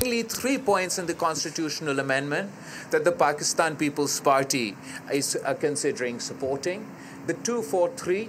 Only 3 points in the constitutional amendment that the Pakistan People's Party is considering supporting. The 243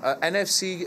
NFC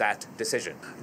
that decision.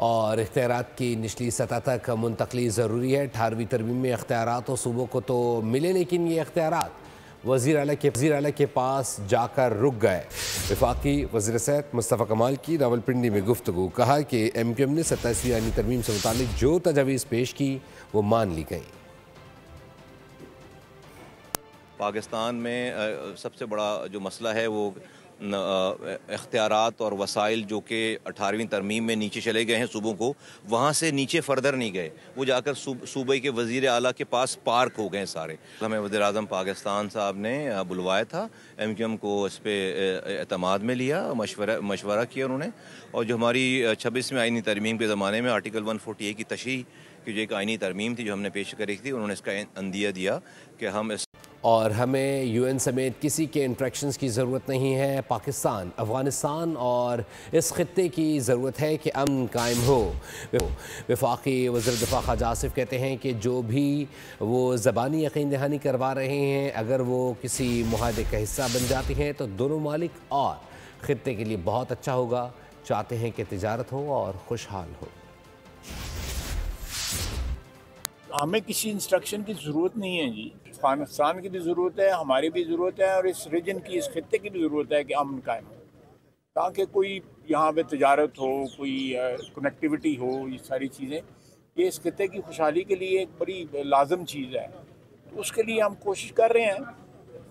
اور اختیارات کی نچلی سطح تک منتقلی ضروری ہے. 18ویں ترمیم میں اختیارات و صوبوں کو تو ملے لیکن یہ اختیارات وزیر اعلیٰ کے پاس جا کر رک گئے. وفاقی وزیر صحت مصطفیٰ کمال کی راولپنڈی میں گفتگو. کہا کہ ایم کیو ایم نے 27ویں آئینی ترمیم سے متعلق جو تجاویز پیش کی وہ مان لی گئیں. پاکستان میں سب سے بڑا جو مسئلہ ہے وہ اختیارات اور وسائل جو کہ 18ویں ترمیم میں نیچے چلے گئے ہیں صوبوں کو، وہاں سے نیچے فردر نہیں گئے، وہ جا کر صوبے کے وزیر اعلیٰ کے پاس پارک ہو گئے سارے. ہمیں وزیر اعظم پاکستان صاحب نے بلوایا تھا، ایم کیو ایم کو اس پہ اعتماد میں لیا، مشورہ کیا انہوں نے، اور جو ہماری 26ویں آئینی ترمیم کے زمانے میں آرٹیکل 148 کی تشریح کی جو ایک آئینی ترمیم تھی جو ہم نے پیش کری تھی، انہوں نے اس کا عندیہ دیا کہ ہم اس اور ہمیں یو این سمیت کسی کے انٹریکشنز کی ضرورت نہیں ہے. پاکستان، افغانستان اور اس خطے کی ضرورت ہے کہ امن قائم ہو. وفاقی وزیر دفاع خواجہ آصف کہتے ہیں کہ جو بھی وہ زبانی یقین دہانی کروا رہے ہیں، اگر وہ کسی معاہدے کا حصہ بن جاتی ہیں تو دونوں ممالک اور خطے کے لیے بہت اچھا ہوگا. چاہتے ہیں کہ تجارت ہو اور خوشحال ہو. ہمیں کسی انسٹرکشن کی ضرورت نہیں ہے جی. افغانستان کی بھی ضرورت ہے، ہماری بھی ضرورت ہے، اور اس ریجن کی، اس خطے کی بھی ضرورت ہے کہ امن قائم ہو، تاکہ کوئی یہاں پہ تجارت ہو، کوئی کنیکٹیوٹی ہو. یہ ساری چیزیں یہ اس خطے کی خوشحالی کے لیے ایک بڑی لازم چیز ہے. اس کے لیے ہم کوشش کر رہے ہیں.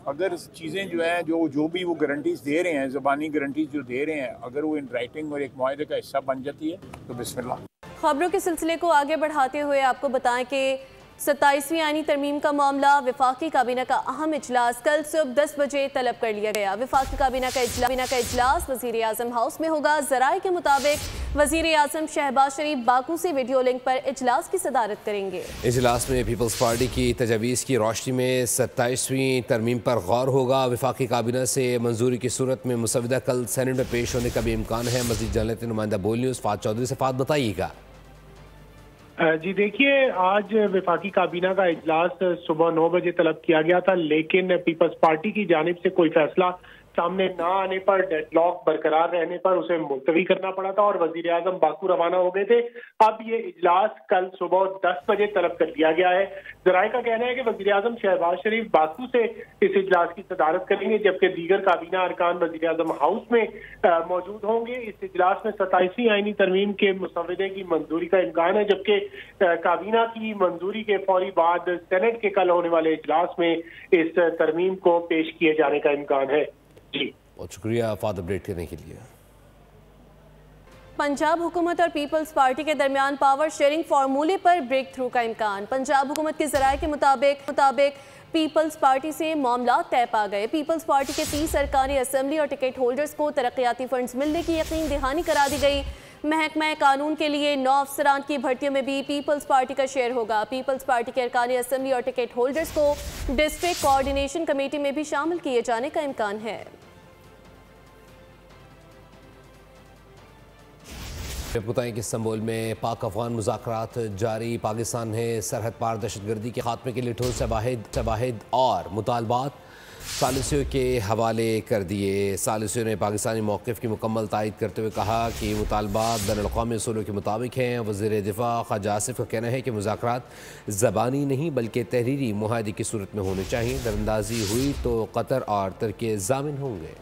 اگر چیزیں جو ہیں جو بھی وہ گارنٹیز دے رہے ہیں، زبانی گارنٹیز جو دے رہے ہیں، اگر وہ ان رائٹنگ اور ایک معاہدے کا حصہ بن جاتی ہے تو بسم اللہ. خبروں کے سلسلے کو آگے بڑھاتے ہوئے آپ کو بتائیں کہ 27ویں آئینی ترمیم کا معاملہ وفاقی کابینہ کا اہم اجلاس کل صبح 10 بجے طلب کر لیا گیا. وفاقی کابینہ کا اجلاس وزیر اعظم ہاؤس میں ہوگا. ذرائع کے مطابق وزیر اعظم شہباز شریف باکو سے ویڈیو لنک پر اجلاس کی صدارت کریں گے. اجلاس میں پیپلز پارٹی کی تجاویز کی روشنی میں 27ویں ترمیم پر غور ہوگا. وفاقی کابینہ سے منظوری کی صورت میں مسودہ کل سینٹ میں پیش ہونے کا بھی امکان ہے. مزید جان لیتے نمائندہ بول نیوز فہد چودھری سے. فہد بتائیے گا. جی دیکھیے، آج وفاقی کابینہ کا اجلاس صبح 9 بجے طلب کیا گیا تھا، لیکن پیپلز پارٹی کی جانب سے کوئی فیصلہ سامنے نہ آنے پر، ڈیڈ لاک برقرار رہنے پر اسے ملتوی کرنا پڑا تھا اور وزیر اعظم باکو روانہ ہو گئے تھے. اب یہ اجلاس کل صبح 10 بجے طلب کر دیا گیا ہے. ذرائع کا کہنا ہے کہ وزیر اعظم شہباز شریف باکو سے اس اجلاس کی صدارت کریں گے، جبکہ دیگر کابینہ ارکان وزیر اعظم ہاؤس میں موجود ہوں گے. اس اجلاس میں 27ویں آئینی ترمیم کے مسودے کی منظوری کا امکان ہے، جبکہ کابینہ کی منظوری کے فوری بعد سینٹ کے کل ہونے والے اجلاس میں اس ترمیم کو پیش کیے جانے کا امکان ہے. جی بہت شکریہ فہد اپڈیٹ کرنے کے لیے. پنجاب حکومت اور پیپلز پارٹی کے درمیان پاور شیئرنگ فارمولے پر بریک تھرو کا امکان. پنجاب حکومت کے ذرائع کے مطابق پیپلز پارٹی سے معاملات طے پا گئے. پیپلز پارٹی کے 30 ارکانی اسمبلی اور ٹکٹ ہولڈرز کو ترقیاتی فنڈز ملنے کی یقین دہانی کرا دی گئی. محکمہ قانون کے لیے 9 افسران کی بھرتیوں میں بھی پیپلز پارٹی کا شیئر ہوگا. پیپلز پارٹی کے ارکانی اسمبلی اور ٹکٹ ہولڈرز کو ڈسٹرکٹ کوارڈینیشن کمیٹی میں بھی شامل کیے جانے کا امکان ہے. بتائیں کہ استنبول میں پاک افغان مذاکرات جاری. پاکستان نے سرحد پار دہشت گردی کے خاتمے کے لیے ٹھوس شواہد اور مطالبات ثالثیوں کے حوالے کر دیے. ثالثیوں نے پاکستانی موقف کی مکمل تائید کرتے ہوئے کہا کہ یہ مطالبات بین الاقوامی اصولوں کے مطابق ہیں. وزیر دفاع خواجہ آصف کا کہنا ہے کہ مذاکرات زبانی نہیں بلکہ تحریری معاہدے کی صورت میں ہونے چاہیے. دراندازی ہوئی تو قطر اور ترکی ضامن ہوں گے.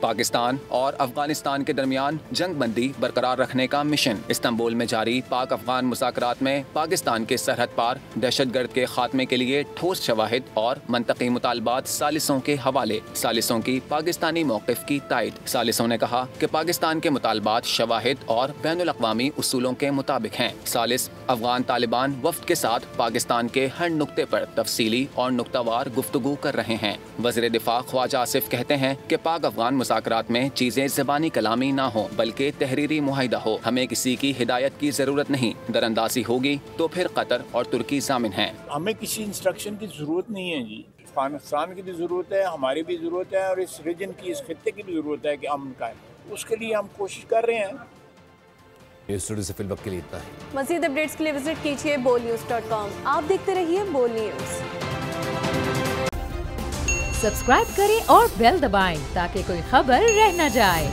پاکستان اور افغانستان کے درمیان جنگ بندی برقرار رکھنے کا مشن. استنبول میں جاری پاک افغان مذاکرات میں پاکستان کے سرحد پار دہشت گرد کے خاتمے کے لیے ٹھوس شواہد اور منطقی مطالبات ثالثوں کے حوالے. ثالثوں کی پاکستانی موقف کی تائید. ثالثوں نے کہا کہ پاکستان کے مطالبات شواہد اور بین الاقوامی اصولوں کے مطابق ہیں. ثالث افغان طالبان وفد کے ساتھ پاکستان کے ہر نقطے پر تفصیلی اور نقطہ وار گفتگو کر رہے ہیں. وزیر دفاع خواجہ آصف کہتے ہیں کہ پاک افغان مذاکرات میں چیزیں زبانی کلامی نہ ہوں بلکہ تحریری معاہدہ ہو. ہمیں کسی کی ہدایت کی ضرورت نہیں. دراندازی ہوگی تو پھر قطر اور ترکی ضامن ہیں. ہمیں کسی انسٹرکشن کی ضرورت نہیں ہے جی. افغانستان کی بھی ضرورت ہے، ہماری بھی ضرورت ہے، اور اس ریجن کی، اس خطے کی بھی ضرورت ہے کہ امن قائم ہو. اس کے لیے ہم کوشش کر رہے ہیں. نیوز اسٹوڈیو سے فی الوقت کے لیے اتنا ہے. مزید اپڈیٹس کے لیے وزٹ کیجیے bolnews.com. آپ دیکھتے رہیے بول نیوز. سبسکرائب کریں اور بیل دبائیں تاکہ کوئی خبر رہ نہ جائے.